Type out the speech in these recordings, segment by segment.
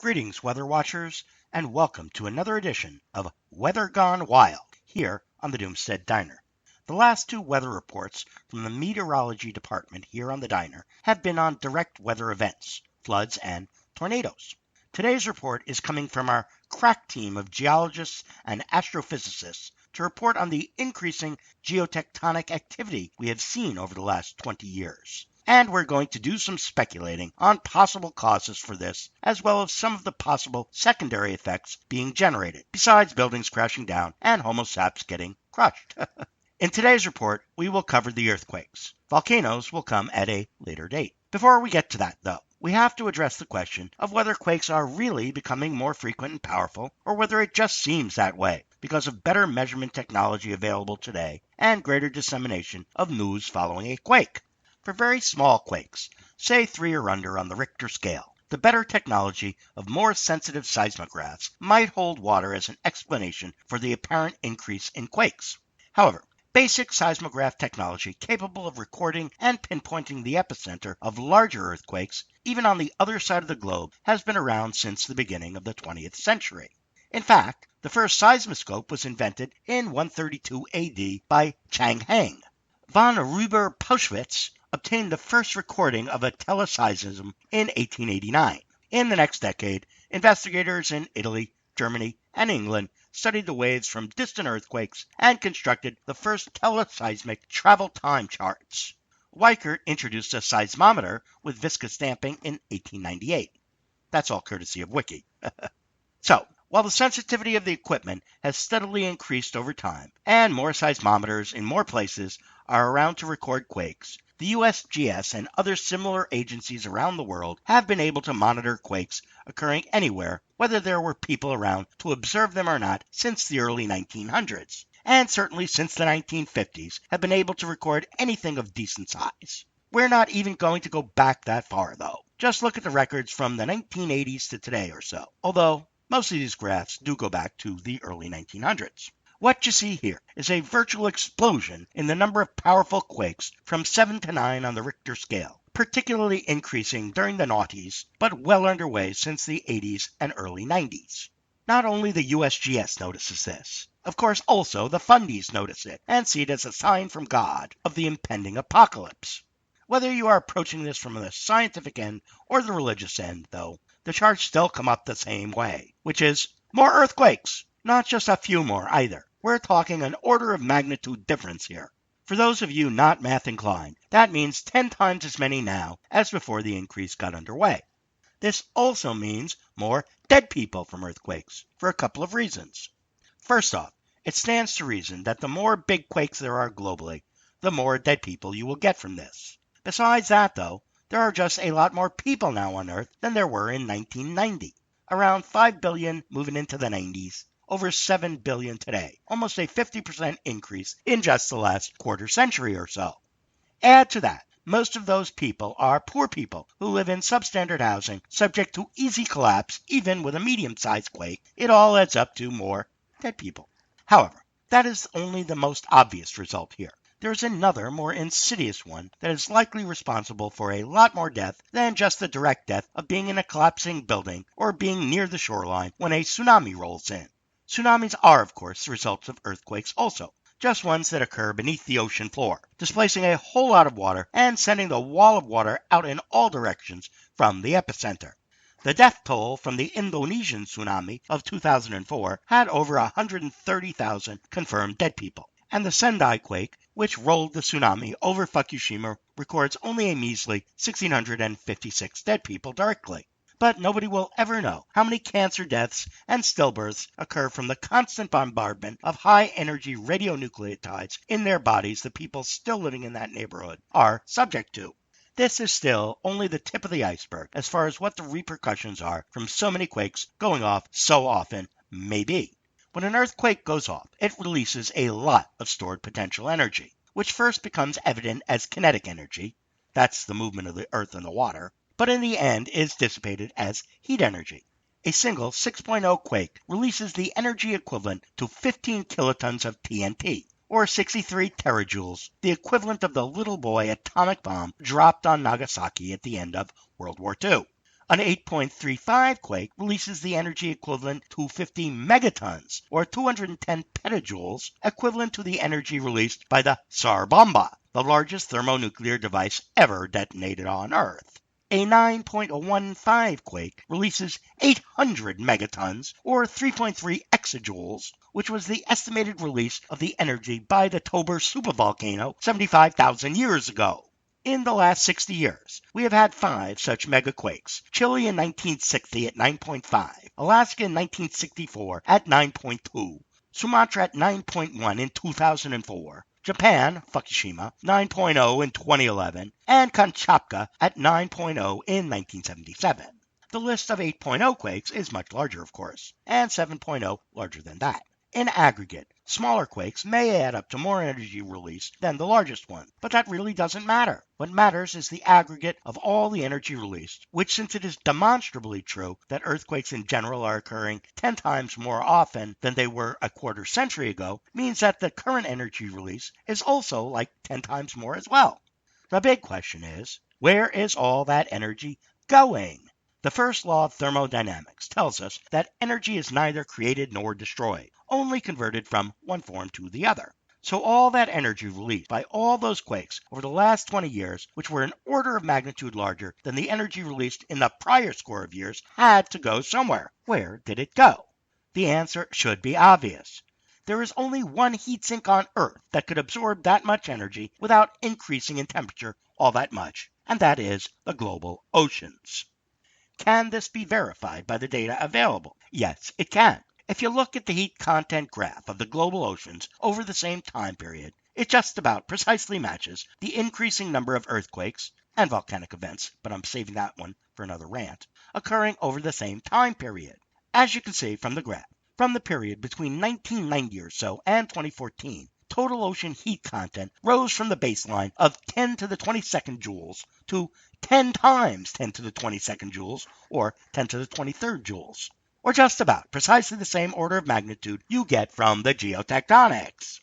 Greetings, Weather Watchers, and welcome to another edition of Weather Gone Wild here on the Doomstead Diner. The last two weather reports from the meteorology department here on the diner have been on direct weather events, floods, and tornadoes. Today's report is coming from our crack team of geologists and astrophysicists to report on the increasing geotectonic activity we have seen over the last 20 years. And we're going to do some speculating on possible causes for this, as well as some of the possible secondary effects being generated, besides buildings crashing down and Homo saps getting crushed. In today's report, we will cover the earthquakes. Volcanoes will come at a later date. Before we get to that, though, we have to address the question of whether quakes are really becoming more frequent and powerful, or whether it just seems that way because of better measurement technology available today and greater dissemination of news following a quake. For very small quakes, say 3 or under on the Richter scale, the better technology of more sensitive seismographs might hold water as an explanation for the apparent increase in quakes. However, basic seismograph technology capable of recording and pinpointing the epicenter of larger earthquakes, even on the other side of the globe, has been around since the beginning of the 20th century. In fact, the first seismoscope was invented in 132 AD by Chang Heng. Von Rüber-Pauschwitz obtained the first recording of a teleseism in 1889. In the next decade, investigators in Italy, Germany, and England studied the waves from distant earthquakes and constructed the first teleseismic travel time charts. Weichert introduced a seismometer with viscous damping in 1898. That's all courtesy of Wiki. So, while the sensitivity of the equipment has steadily increased over time, and more seismometers in more places are around to record quakes, the USGS and other similar agencies around the world have been able to monitor quakes occurring anywhere, whether there were people around to observe them or not, since the early 1900s, and certainly since the 1950s have been able to record anything of decent size. We're not even going to go back that far, though. Just look at the records from the 1980s to today or so, although most of these graphs do go back to the early 1900s. What you see here is a virtual explosion in the number of powerful quakes from 7 to 9 on the Richter scale, particularly increasing during the noughties, but well underway since the 80s and early 90s. Not only the USGS notices this, of course also the fundies notice it and see it as a sign from God of the impending apocalypse. Whether you are approaching this from the scientific end or the religious end, though, the charts still come up the same way, which is more earthquakes, not just a few more either. We're talking an order of magnitude difference here. For those of you not math inclined, that means 10 times as many now as before the increase got underway. This also means more dead people from earthquakes, for a couple of reasons. First off, it stands to reason that the more big quakes there are globally, the more dead people you will get from this. Besides that, though, there are just a lot more people now on Earth than there were in 1990. Around 5 billion moving into the 90s. Over 7 billion today, almost a 50% increase in just the last quarter century or so. Add to that, most of those people are poor people who live in substandard housing, subject to easy collapse even with a medium-sized quake. It all adds up to more dead people. However, that is only the most obvious result here. There is another, more insidious one that is likely responsible for a lot more death than just the direct death of being in a collapsing building or being near the shoreline when a tsunami rolls in. Tsunamis are, of course, the results of earthquakes also, just ones that occur beneath the ocean floor, displacing a whole lot of water and sending the wall of water out in all directions from the epicenter. The death toll from the Indonesian tsunami of 2004 had over 130,000 confirmed dead people, and the Sendai quake, which rolled the tsunami over Fukushima, records only a measly 1,656 dead people directly. But nobody will ever know how many cancer deaths and stillbirths occur from the constant bombardment of high-energy radionucleotides in their bodies the people still living in that neighborhood are subject to. This is still only the tip of the iceberg as far as what the repercussions are from so many quakes going off so often may be. When an earthquake goes off, it releases a lot of stored potential energy, which first becomes evident as kinetic energy. That's the movement of the earth and the water. But in the end is dissipated as heat energy. A single 6.0 quake releases the energy equivalent to 15 kilotons of TNT, or 63 terajoules, the equivalent of the little boy atomic bomb dropped on Nagasaki at the end of World War II. An 8.35 quake releases the energy equivalent to 50 megatons, or 210 petajoules, equivalent to the energy released by the Tsar Bomba, the largest thermonuclear device ever detonated on Earth. A 9.15 quake releases 800 megatons, or 3.3 exajoules, which was the estimated release of the energy by the Tober supervolcano 75,000 years ago. In the last 60 years, we have had 5 such megaquakes: Chile in 1960 at 9.5, Alaska in 1964 at 9.2, Sumatra at 9.1 in 2004, Japan, Fukushima, 9.0 in 2011, and Kamchatka at 9.0 in 1977. The list of 8.0 quakes is much larger, of course, and 7.0 larger than that. In aggregate, smaller quakes may add up to more energy released than the largest one, but that really doesn't matter. What matters is the aggregate of all the energy released, which, since it is demonstrably true that earthquakes in general are occurring 10 times more often than they were a quarter century ago, means that the current energy release is also like 10 times more as well. The big question is, where is all that energy going? The first law of thermodynamics tells us that energy is neither created nor destroyed, only converted from one form to the other. So all that energy released by all those quakes over the last 20 years, which were an order of magnitude larger than the energy released in the prior score of years, had to go somewhere. Where did it go? The answer should be obvious. There is only one heat sink on Earth that could absorb that much energy without increasing in temperature all that much, and that is the global oceans. Can this be verified by the data available? Yes, it can. If you look at the heat content graph of the global oceans over the same time period, it just about precisely matches the increasing number of earthquakes and volcanic events, but I'm saving that one for another rant, occurring over the same time period. As you can see from the graph, from the period between 1990 or so and 2014, total ocean heat content rose from the baseline of 10 to the 22nd joules to 10 times 10 to the 22nd joules, or 10 to the 23rd joules, or just about precisely the same order of magnitude you get from the geotectonics.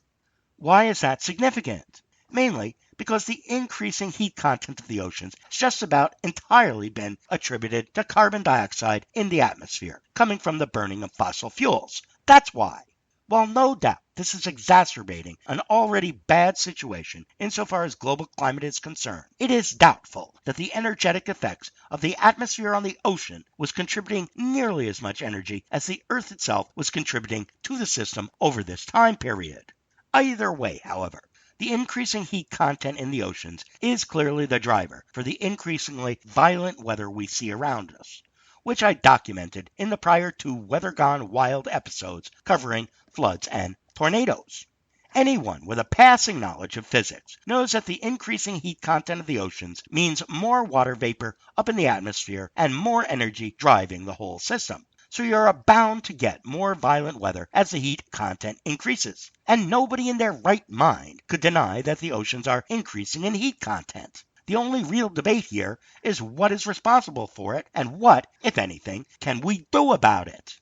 Why is that significant? Mainly because the increasing heat content of the oceans has just about entirely been attributed to carbon dioxide in the atmosphere, coming from the burning of fossil fuels. That's why. While no doubt this is exacerbating an already bad situation insofar as global climate is concerned, it is doubtful that the energetic effects of the atmosphere on the ocean was contributing nearly as much energy as the Earth itself was contributing to the system over this time period. Either way, however, the increasing heat content in the oceans is clearly the driver for the increasingly violent weather we see around us, which I documented in the prior 2 Weather Gone Wild episodes covering floods and tornadoes. Anyone with a passing knowledge of physics knows that the increasing heat content of the oceans means more water vapor up in the atmosphere and more energy driving the whole system. So you're bound to get more violent weather as the heat content increases. And nobody in their right mind could deny that the oceans are increasing in heat content. The only real debate here is what is responsible for it and what, if anything, can we do about it?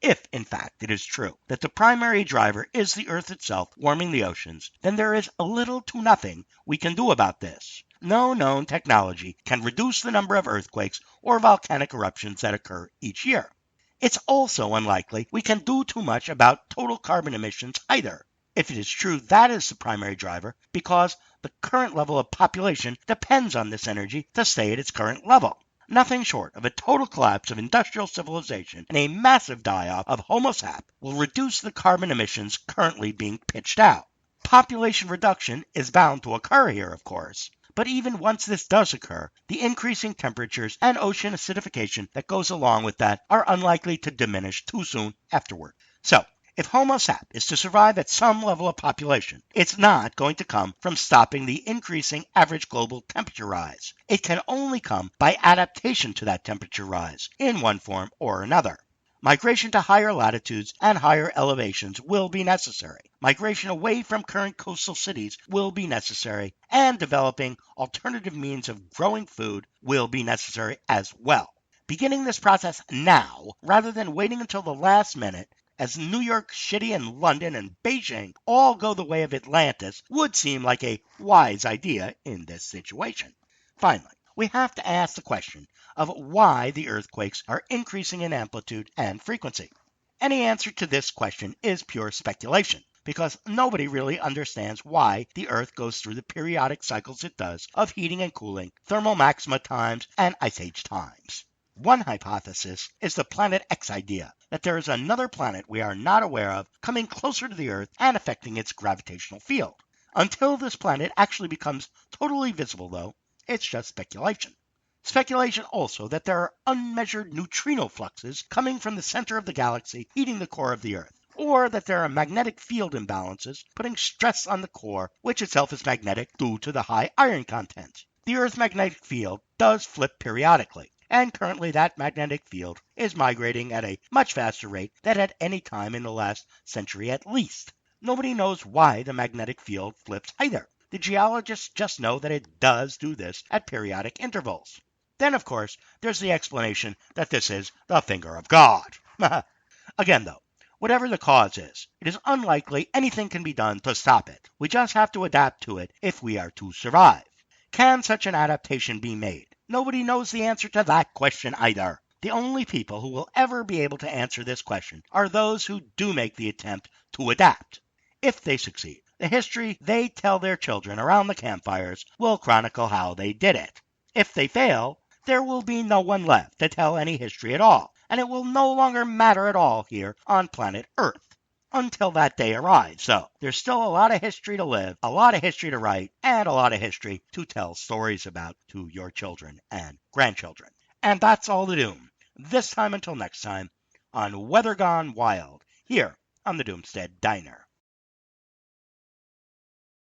If, in fact, it is true that the primary driver is the Earth itself warming the oceans, then there is little to nothing we can do about this. No known technology can reduce the number of earthquakes or volcanic eruptions that occur each year. It's also unlikely we can do too much about total carbon emissions either, if it is true that is the primary driver, because the current level of population depends on this energy to stay at its current level. Nothing short of a total collapse of industrial civilization and a massive die-off of Homo sap will reduce the carbon emissions currently being pitched out. Population reduction is bound to occur here, of course. But even once this does occur, the increasing temperatures and ocean acidification that goes along with that are unlikely to diminish too soon afterward. So, if Homo sap is to survive at some level of population, it's not going to come from stopping the increasing average global temperature rise. It can only come by adaptation to that temperature rise, in one form or another. Migration to higher latitudes and higher elevations will be necessary. Migration away from current coastal cities will be necessary, and developing alternative means of growing food will be necessary as well. Beginning this process now, rather than waiting until the last minute, as New York City and London and Beijing all go the way of Atlantis, would seem like a wise idea in this situation. Finally, we have to ask the question of why the earthquakes are increasing in amplitude and frequency. Any answer to this question is pure speculation, because nobody really understands why the Earth goes through the periodic cycles it does of heating and cooling, thermal maxima times, and ice age times. One hypothesis is the Planet X idea, that there is another planet we are not aware of coming closer to the Earth and affecting its gravitational field. Until this planet actually becomes totally visible, though, it's just speculation. Speculation also that there are unmeasured neutrino fluxes coming from the center of the galaxy heating the core of the Earth, or that there are magnetic field imbalances putting stress on the core, which itself is magnetic due to the high iron content. The Earth's magnetic field does flip periodically, and currently that magnetic field is migrating at a much faster rate than at any time in the last century at least. Nobody knows why the magnetic field flips either. The geologists just know that it does do this at periodic intervals. Then, of course, there's the explanation that this is the finger of God. Again, though, whatever the cause is, it is unlikely anything can be done to stop it. We just have to adapt to it if we are to survive. Can such an adaptation be made? Nobody knows the answer to that question either. The only people who will ever be able to answer this question are those who do make the attempt to adapt. If they succeed, the history they tell their children around the campfires will chronicle how they did it. If they fail, there will be no one left to tell any history at all, and it will no longer matter at all here on planet Earth. Until that day arrives, so there's still a lot of history to live, a lot of history to write, and a lot of history to tell stories about to your children and grandchildren. And that's all the doom. This time until next time on Weather Gone Wild, here on the Doomstead Diner.